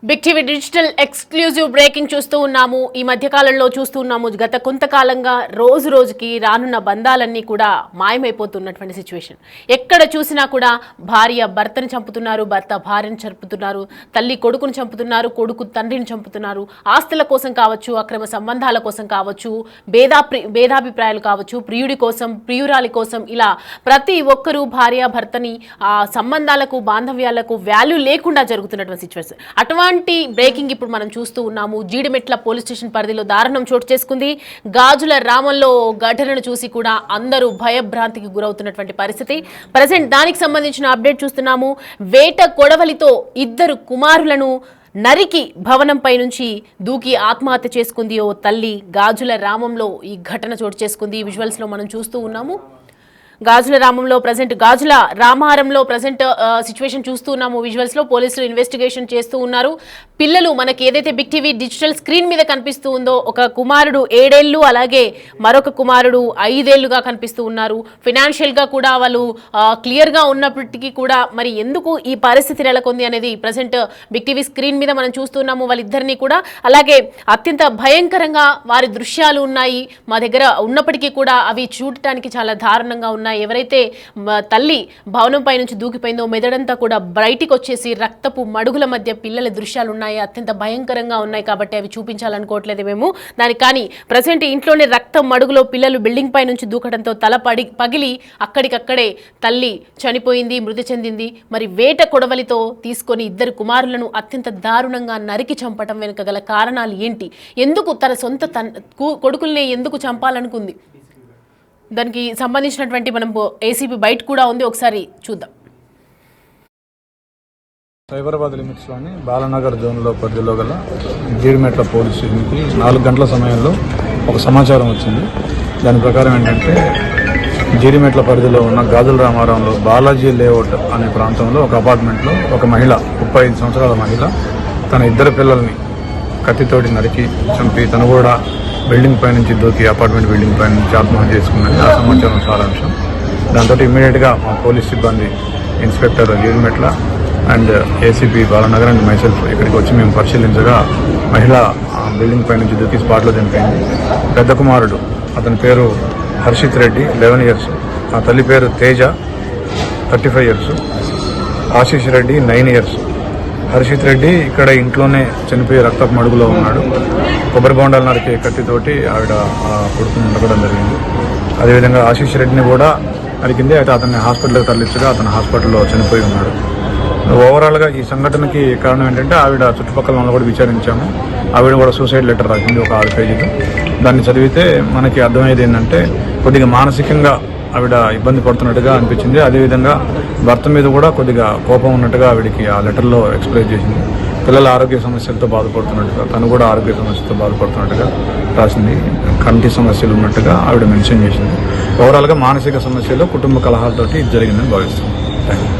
Big TV digital exclusive breaking చూస్తూ ఉన్నాము. ఈ మధ్య కాలంలో చూస్తూ ఉన్నాము. గత కొంతకాలంగా రోజు రోజుకి రానున్న బంధాలన్నీ కూడా మాయమైపోతున్నటువంటి సిచ్యువేషన్. ఎక్కడ చూసినా కూడా భార్య భర్తను చంపుతున్నారు, భర్త భార్యను చంపుతున్నారు, తల్లి కొడుకును చంపుతున్నారు, కొడుకు తండ్రిని చంపుతున్నారు. ఆస్తుల కోసం కావచ్చు, అక్రమ సంబంధాల కోసం కావచ్చు, భేదాభిప్రాయాలు కావచ్చు, ప్రియుడి కోసం, ప్రియురాలి కోసం, ఇలా ప్రతి ఒక్కరూ భార్య భర్తని సంబంధాలకు బాంధవ్యాలకు వాల్యూ లేకుండా జరుగుతున్నటువంటి సిచ్యువేషన్. అటువంటి బ్రేకింగ్ ఇప్పుడు మనం చూస్తూ ఉన్నాము. జీడిమెట్ల పోలీస్ స్టేషన్ పరిధిలో దారుణం చోటు చేసుకుంది. గాజుల రామంలో ఘటనను చూసి కూడా అందరూ భయభ్రాంతికి గురవుతున్నటువంటి పరిస్థితి. ప్రజెంట్ దానికి సంబంధించిన అప్డేట్ చూస్తున్నాము. వేట కొడవలితో 2 కుమారులను నరికి భవనంపై నుంచి దూకి ఆత్మహత్య చేసుకుంది ఓ తల్లి. గాజుల రామంలో ఈ ఘటన చోటు చేసుకుంది. విజువల్స్ లో మనం చూస్తూ ఉన్నాము. గాజుల రామారంలో ప్రజెంట్ సిచ్యువేషన్ చూస్తూ ఉన్నాము. విజువల్స్ లో పోలీసులు ఇన్వెస్టిగేషన్ చేస్తూ ఉన్నారు. పిల్లలు మనకి ఏదైతే బిగ్ టీవీ డిజిటల్ స్క్రీన్ మీద కనిపిస్తూ ఉందో, ఒక కుమారుడు 7 ఏళ్ళు, అలాగే మరొక కుమారుడు 5 ఏళ్లుగా కనిపిస్తూ ఉన్నారు. ఫైనాన్షియల్ గా కూడా వాళ్ళు క్లియర్ గా ఉన్నప్పటికీ కూడా మరి ఎందుకు ఈ పరిస్థితి నెలకొంది అనేది ప్రజెంట్ బిగ్ టీవీ స్క్రీన్ మీద మనం చూస్తున్నాము. వాళ్ళిద్దరినీ కూడా అలాగే అత్యంత భయంకరంగా వారి దృశ్యాలు ఉన్నాయి మా దగ్గర ఉన్నప్పటికీ కూడా అవి చూడటానికి చాలా దారుణంగా ఉన్నాయి. ఎవరైతే తల్లి భవనంపై నుంచి దూకిపోయిందో మెదడంతా కూడా బయటికి వచ్చేసి రక్తపు మడుగుల మధ్య పిల్లల దృశ్యాలు ఉన్నాయి. అత్యంత భయంకరంగా ఉన్నాయి కాబట్టి అవి చూపించాలనుకోవట్లేదు మేము దానికి. కానీ ప్రజెంట్ ఇంట్లోనే రక్తం మడుగులో పిల్లలు బిల్డింగ్ పై నుంచి దూకడంతో తల పగిలి అక్కడికక్కడే తల్లి చనిపోయింది, మృతి చెందింది. మరి వేట కొడవలితో తీసుకొని 2 కుమారులను అత్యంత దారుణంగా నరికి చంపటం వెనుక గల కారణాలు ఏంటి? ఎందుకు తన సొంత కొడుకుల్ని ఎందుకు చంపాలనుకుంది? దానికి సంబంధించినటువంటి మనం ఏసీపీ బయట కూడా ఉంది, ఒకసారి చూద్దాం. సైబరాబాద్ లిమిట్స్లోని బాలనగర్ జోన్లో పరిధిలో గల జీడిమెట్ల పోలీస్ స్టేషన్కి 4 గంటల సమయంలో ఒక సమాచారం వచ్చింది. దాని ప్రకారం ఏంటంటే జీడిమెట్ల పరిధిలో ఉన్న గాజుల రామారంలో బాలాజీ లేఅవుట్ అనే ప్రాంతంలో ఒక అపార్ట్మెంట్లో ఒక మహిళ, 35 సంవత్సరాల మహిళ, తన 2 పిల్లల్ని కత్తితోటి నరికి చంపి తను కూడా బిల్డింగ్ పై నుంచి దూకి అపార్ట్మెంట్ బిల్డింగ్ పై నుంచి ఆత్మహత్య చేసుకుందని ఆ సమాచారం సారాంశం. దాంతో ఇమ్మీడియట్గా మా పోలీస్ సిబ్బంది, inspector Jeedimetla and ACP Balanagar and myself ఇక్కడికి వచ్చి మేము పరిశీలించగా మహిళ బిల్డింగ్ పై నుంచి దూకి స్పాట్లో చనిపోయింది. పెద్ద కుమారుడు, అతని పేరు హర్షిత్ రెడ్డి, 11 ఇయర్స్, ఆ తల్లి పేరు తేజ, 35 ఇయర్స్, ఆశీష్ రెడ్డి 9 ఇయర్స్. హర్షిత్ రెడ్డి ఇక్కడ ఇంట్లోనే చనిపోయి రక్తపు మడుగులో ఉన్నాడు. కొబ్బరి బొండాలు నరికి కత్తితోటి ఆవిడ కొడుకుని నరకడం జరిగింది. అదేవిధంగా ఆశీష్ రెడ్డిని కూడా నరికింది. అయితే అతన్ని హాస్పిటల్కి తరలించగా అతను హాస్పిటల్లో చనిపోయి ఉన్నాడు. ఓవరాల్గా ఈ సంఘటనకి కారణం ఏంటంటే ఆవిడ చుట్టుపక్కల మనం కూడా విచారించాము. ఆవిడ కూడా సూసైడ్ లెటర్ రాసింది, ఒక 6 పేజీలు. దాన్ని చదివితే మనకి అర్థమయ్యేది ఏంటంటే కొద్దిగా మానసికంగా ఆవిడ ఇబ్బంది పడుతున్నట్టుగా అనిపించింది. అదేవిధంగా భర్త మీద కూడా కొద్దిగా కోపం ఉన్నట్టుగా ఆవిడకి ఆ లెటర్లో ఎక్స్ప్రెస్ చేసింది. పిల్లల ఆరోగ్య సమస్యలతో బాధపడుతున్నట్టుగా, తను కూడా ఆరోగ్య సమస్యలతో బాధపడుతున్నట్టుగా రాసింది. కంటి సమస్యలు ఉన్నట్టుగా ఆవిడ మెన్షన్ చేసింది. ఓవరాల్గా మానసిక సమస్యలు, కుటుంబ కలహాలతోటి జరిగిందని భావిస్తున్నాం. Thank you.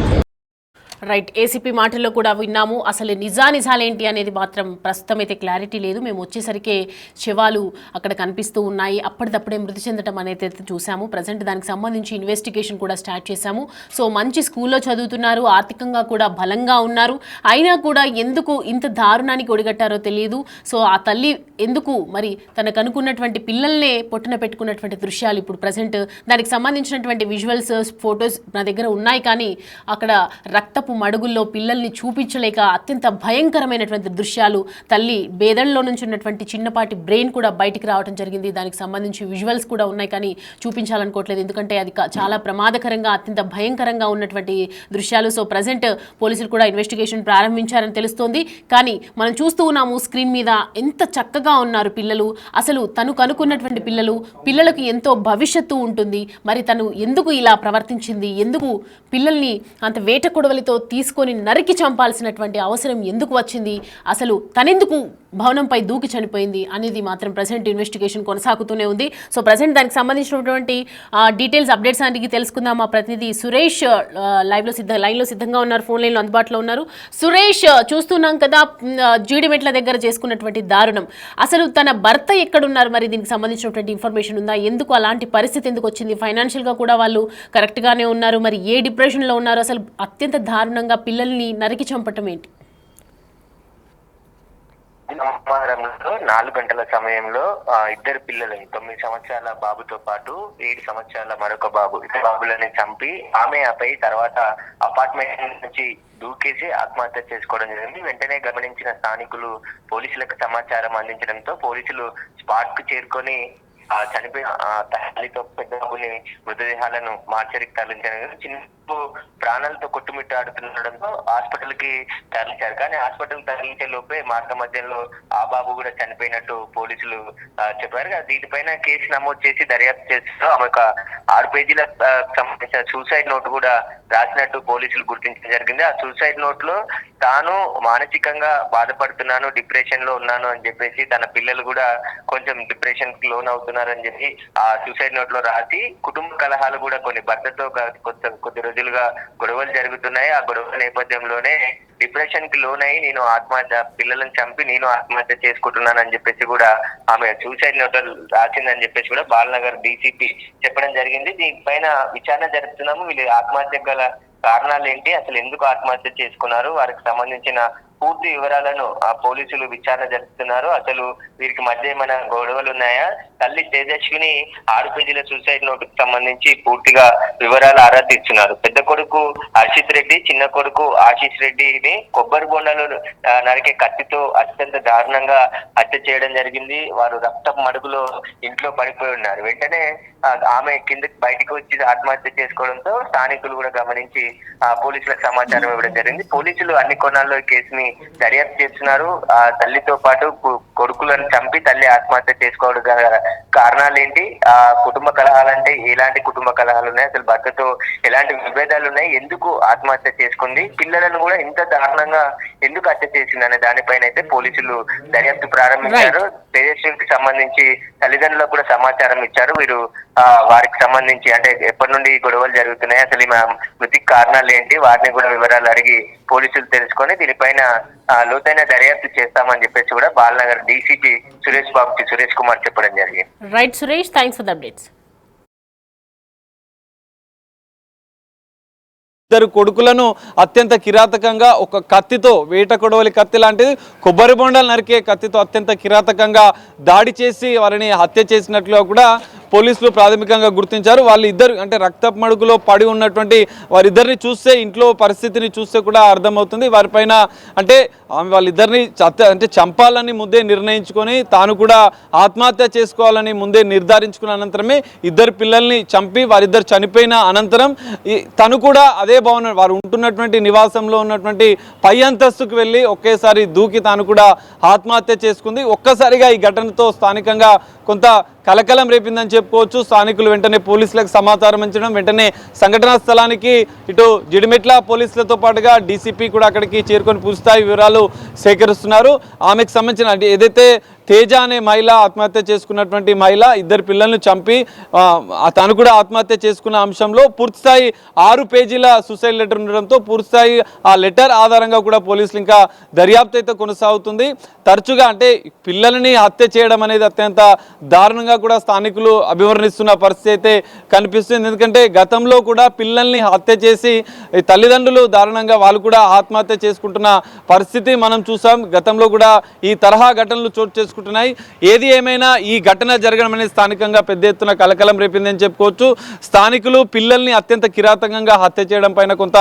రైట్, ఏసీపీ మాటల్లో కూడా విన్నాము. అసలు నిజాలేంటి అనేది మాత్రం ప్రస్తుతం అయితే క్లారిటీ లేదు. మేము వచ్చేసరికి శవాలు అక్కడ కనిపిస్తూ ఉన్నాయి. అప్పటిదప్పుడే మృతి చెందడం అనేది అయితే చూసాము. ప్రజెంట్ దానికి సంబంధించి ఇన్వెస్టిగేషన్ కూడా స్టార్ట్ చేశాము. సో మంచి స్కూల్లో చదువుతున్నారు, ఆర్థికంగా కూడా బలంగా ఉన్నారు. అయినా కూడా ఎందుకు ఇంత దారుణానికి ఒడిగట్టారో తెలియదు. సో ఆ తల్లి ఎందుకు మరి తనకు అనుకున్నటువంటి పిల్లల్నే పొట్టున పెట్టుకున్నటువంటి దృశ్యాలు ఇప్పుడు ప్రజెంట్ దానికి సంబంధించినటువంటి విజువల్స్, ఫొటోస్ నా దగ్గర ఉన్నాయి. కానీ అక్కడ రక్తపు మడుగుల్లో పిల్లల్ని చూపించలేక అత్యంత భయంకరమైనటువంటి దృశ్యాలు, తల్లి బేదల్లో నుంచి ఉన్నటువంటి చిన్నపాటి బ్రెయిన్ కూడా బయటికి రావడం జరిగింది. దానికి సంబంధించి విజువల్స్ కూడా ఉన్నాయి కానీ చూపించాలనుకోవట్లేదు, ఎందుకంటే అది చాలా ప్రమాదకరంగా, అత్యంత భయంకరంగా ఉన్నటువంటి దృశ్యాలు. సో ప్రజెంట్ పోలీసులు కూడా ఇన్వెస్టిగేషన్ ప్రారంభించారని తెలుస్తోంది. కానీ మనం చూస్తూ ఉన్నాము స్క్రీన్ మీద ఎంత చక్కగా ఉన్నారు పిల్లలు. అసలు తను కనుక్కున్నటువంటి పిల్లలకు ఎంతో భవిష్యత్తు ఉంటుంది. మరి తను ఎందుకు ఇలా ప్రవర్తించింది? ఎందుకు పిల్లల్ని అంత వేట కొడవలితో తీసుకొని నరికి చంపాల్సినటువంటి అవసరం ఎందుకు వచ్చింది? అసలు తనెందుకు భవనంపై దూకి చనిపోయింది అనేది మాత్రం ప్రజెంట్ ఇన్వెస్టిగేషన్ కొనసాగుతూనే ఉంది. సో ప్రజెంట్ దానికి సంబంధించినటువంటి డీటెయిల్స్, అప్డేట్స్ అడిగి తెలుసుకుందాం. మా ప్రతినిధి సురేష్ లైన్లో సిద్ధంగా ఉన్నారు, ఫోన్ లైన్లో అందుబాటులో ఉన్నారు. సురేష్, చూస్తున్నాం కదా జీడిమెట్ల దగ్గర చేసుకున్నటువంటి దారుణం. అసలు తన భర్త ఎక్కడున్నారు? మరి దీనికి సంబంధించినటువంటి ఇన్ఫర్మేషన్ ఉందా? ఎందుకు అలాంటి పరిస్థితి ఎందుకు వచ్చింది? ఫైనాన్షియల్గా కూడా వాళ్ళు కరెక్ట్గానే ఉన్నారు, మరి ఏ డిప్రెషన్లో ఉన్నారు? అసలు అత్యంత దారుణంగా పిల్లల్ని నరికి చంపటం ఏంటి? సోమవారంలో 4 గంటల సమయంలో ఇద్దరు పిల్లలని 9 సంవత్సరాల బాబుతో పాటు 7 సంవత్సరాల మరొక బాబు ఇద్దరు బాబులని చంపి ఆపై తర్వాత అపార్ట్మెంట్ నుంచి దూకేసి ఆత్మహత్య చేసుకోవడం జరిగింది. వెంటనే గమనించిన స్థానికులు పోలీసులకు సమాచారం అందించడంతో పోలీసులు స్పాట్ కు చేరుకొని చనిపోయిన తల్లితో పెద్ద బాబుని మృతదేహాలను మార్చరికి తరలించారు. చిన్న ప్రాణాలతో కొట్టుమిట్టాడుతుండడంతో హాస్పిటల్ కి తరలించారు. కానీ హాస్పిటల్ తరలించే లోపే మార్గ మధ్యంలో ఆ బాబు కూడా చనిపోయినట్టు పోలీసులు చెప్పారు. దీనిపైన కేసు నమోదు చేసి దర్యాప్తు చేస్తూ ఆమె ఒక 6 పేజీల సంబంధించిన సూసైడ్ నోట్ కూడా రాసినట్టు పోలీసులు గుర్తించడం జరిగింది. ఆ సూసైడ్ నోట్ లో తాను మానసికంగా బాధపడుతున్నాను, డిప్రెషన్ లో ఉన్నాను అని చెప్పేసి తన పిల్లలు కూడా కొంచెం డిప్రెషన్ కి లోన్ అవుతున్నారని చెప్పి ఆ సూసైడ్ నోట్ లో రాసి కుటుంబ కలహాలు కూడా కొన్ని భర్తతో కొద్ది రోజులుగా గొడవలు జరుగుతున్నాయి. ఆ గొడవల నేపథ్యంలోనే డిప్రెషన్ కి లోన్ అయ్యి నేను పిల్లలను చంపి నేను ఆత్మహత్య చేసుకుంటున్నానని చెప్పేసి కూడా ఆమె సూసైడ్ నోట్ రాసిందని చెప్పేసి కూడా బాలనగర్ డీసీపీ చెప్పడం జరిగింది. దీనిపైన విచారణ జరుపుతున్నాము. వీళ్ళు ఆత్మహత్య గల కారణాలు ఏంటి, అసలు ఎందుకు ఆత్మహత్య చేసుకున్నారు, వారికి సంబంధించిన పూర్తి వివరాలను ఆ పోలీసులు విచారణ జరుపుతున్నారు. అసలు వీరికి మధ్య ఏమైనా గొడవలు ఉన్నాయా, తల్లి తేజస్విని 6 పేజీల సూసైడ్ నోటుకు సంబంధించి పూర్తిగా వివరాలు ఆరా తీస్తున్నారు. పెద్ద కొడుకు హర్షిత్ రెడ్డి, చిన్న కొడుకు ఆశీష్ రెడ్డిని కొబ్బరి బొండలు నరికే కత్తితో అత్యంత దారుణంగా హత్య చేయడం జరిగింది. వారు రక్తపు మడుగులో ఇంట్లో పడిపోయి ఉన్నారు. వెంటనే ఆమె కిందకి బయటకు వచ్చి ఆత్మహత్య చేసుకోవడంతో స్థానికులు కూడా గమనించి పోలీసులకు సమాచారం ఇవ్వడం జరిగింది. పోలీసులు అన్ని కోణాల్లో కేసుని దర్యాప్తు చేస్తున్నారు. ఆ తల్లితో పాటు కొడుకులను చంపి తల్లి ఆత్మహత్య చేసుకోవడం కారణాలు ఏంటి, ఆ కుటుంబ కలహాలంటే ఎలాంటి కుటుంబ కలహాలు ఉన్నాయి, అసలు భర్తతో ఎలాంటి విభేదాలు ఉన్నాయి, ఎందుకు ఆత్మహత్య చేసుకుంది, పిల్లలను కూడా ఇంత దారుణంగా ఎందుకు హత్య చేసింది అనే దానిపైన అయితే పోలీసులు దర్యాప్తు ప్రారంభించారు. తేజస్వికి సంబంధించి తల్లిదండ్రులకు కూడా సమాచారం ఇచ్చారు. వీరు వారికి సంబంధించి అంటే ఎప్పటి నుండి గొడవలు జరుగుతున్నాయి, అసలు ఈ మృతికి కారణాలు ఏంటి, వారిని కూడా వివరాలు అడిగి పోలీసులు తెలుసుకొని దీనిపైన లోతైన దర్యాప్తు చేస్తామని చెప్పేసి కూడా బాలనగర్ డీసీపీ సురేష్ కుమార్ చెప్పడం జరిగింది. Right Suresh, thanks for the updates. ఇద్దరు కొడుకులను అత్యంత కిరాతకంగా ఒక కత్తితో, వేట కొడవలి కత్తి లాంటిది కొబ్బరి బొండాలు నరికే కత్తితో అత్యంత కిరాతకంగా దాడి చేసి వారిని హత్య చేసినట్లుగా కూడా పోలీసులు ప్రాథమికంగా గుర్తించారు. వాళ్ళు ఇద్దరు అంటే రక్తపు మడుగులో పడి ఉన్నటువంటి వారిద్దరిని చూస్తే, ఇంట్లో పరిస్థితిని చూస్తే కూడా అర్థమవుతుంది. వారిపైన అంటే వాళ్ళిద్దరిని అంటే చంపాలని ముందే నిర్ణయించుకొని తాను కూడా ఆత్మహత్య చేసుకోవాలని ముందే నిర్ధారించుకున్న అనంతరమే ఇద్దరు పిల్లల్ని చంపి వారిద్దరు చనిపోయిన అనంతరం తను కూడా అదే భవనం వారు ఉంటున్నటువంటి నివాసంలో ఉన్నటువంటి పై అంతస్తుకు వెళ్ళి ఒకేసారి దూకి తాను కూడా ఆత్మహత్య చేసుకుంది. ఒక్కసారిగా ఈ ఘటనతో స్థానికంగా కొంత కలకలం రేపిందని చెప్పుకోవచ్చు. స్థానికులు వెంటనే పోలీసులకు సమాచారం ఇచ్చడం, వెంటనే సంఘటనా స్థలానికి ఇటు జిడిమెట్ల పోలీసులతో పాటుగా డీసీపీ కూడా అక్కడికి చేరుకొని పూర్తిస్థాయి వివరాలు సేకరిస్తున్నారు. ఆమెకు సంబంధించిన ఏదైతే తేజ అనే మహిళ ఆత్మహత్య చేసుకున్నటువంటి మహిళ ఇద్దరు పిల్లలను చంపి తను కూడా ఆత్మహత్య చేసుకున్న అంశంలో పూర్తిస్థాయి 6 పేజీల సూసైడ్ లెటర్ ఉండడంతో పూర్తిస్థాయి ఆ లెటర్ ఆధారంగా కూడా పోలీసులు ఇంకా దర్యాప్తు అయితే కొనసాగుతుంది. తరచుగా అంటే పిల్లలని హత్య చేయడం అనేది అత్యంత దారుణంగా కూడా స్థానికులు అభివర్ణిస్తున్న పరిస్థితి అయితే కనిపిస్తుంది. ఎందుకంటే గతంలో కూడా పిల్లల్ని హత్య చేసి తల్లిదండ్రులు దారుణంగా వాళ్ళు కూడా ఆత్మహత్య చేసుకుంటున్న పరిస్థితి మనం చూసాం. గతంలో కూడా ఈ తరహా ఘటనలు చోటు చేసుకుంటున్నాయి. ఏది ఏమైనా ఈ ఘటన జరగడం అనేది స్థానికంగా పెద్ద ఎత్తున కలకలం రేపిందని చెప్పుకోవచ్చు. స్థానికులు పిల్లల్ని అత్యంత కిరాతకంగా హత్య చేయడం పైన కొంత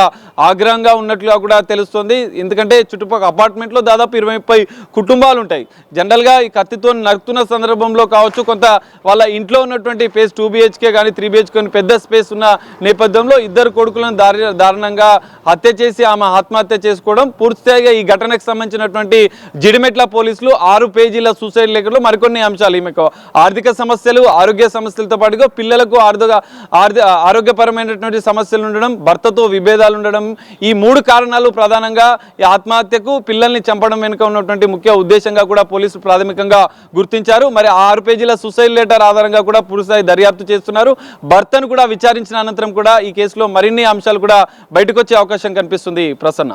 ఆగ్రహంగా ఉన్నట్లుగా కూడా తెలుస్తుంది. ఎందుకంటే చుట్టుపక్కల అపార్ట్మెంట్లో దాదాపు 20-30 కుటుంబాలు ఉంటాయి. జనరల్గా ఈ కత్తితో నరుకుతున్న సందర్భంలో కావచ్చు, కొంత వాళ్ళ ఇంట్లో ఉన్నటువంటి స్పేస్ 2 BHK కానీ 3 BHK కానీ పెద్ద స్పేస్ ఉన్న నేపథ్యంలో ఇద్దరు కొడుకులను దారుణంగా హత్య చేసి ఆమె ఆత్మహత్య చేసుకోవడం పూర్తిగా ఈ ఘటనకు సంబంధించినటువంటి జిడిమెట్ల పోలీసులు 6 పేజీల సూసైడ్ లెక్కలో మరికొన్ని అంశాలు ఈమెకు ఆర్థిక సమస్యలు, ఆరోగ్య సమస్యలతో పాటుగా పిల్లలకు ఆరోగ్యపరమైనటువంటి సమస్యలు ఉండడం, భర్తతో విభేదాలు ఉండడం, ఈ 3 కారణాలు ప్రధానంగా ఈ ఆత్మహత్యకు పిల్లల్ని చంపడం వెనుక ఉన్నటువంటి ముఖ్య ఉద్దేశంగా కూడా పోలీసులు ప్రాథమికంగా గుర్తించారు. మరి 6 పేజీల సూసైడ్ లెటర్ ఆధారంగా కూడా పూర్తిస్థాయి దర్యాప్తు చేస్తున్నారు. భర్తను కూడా విచారించిన అనంతరం కూడా ఈ కేసులో మరిన్ని అంశాలు కూడా బయటకు వచ్చే అవకాశం కనిపిస్తుంది. ప్రసన్న.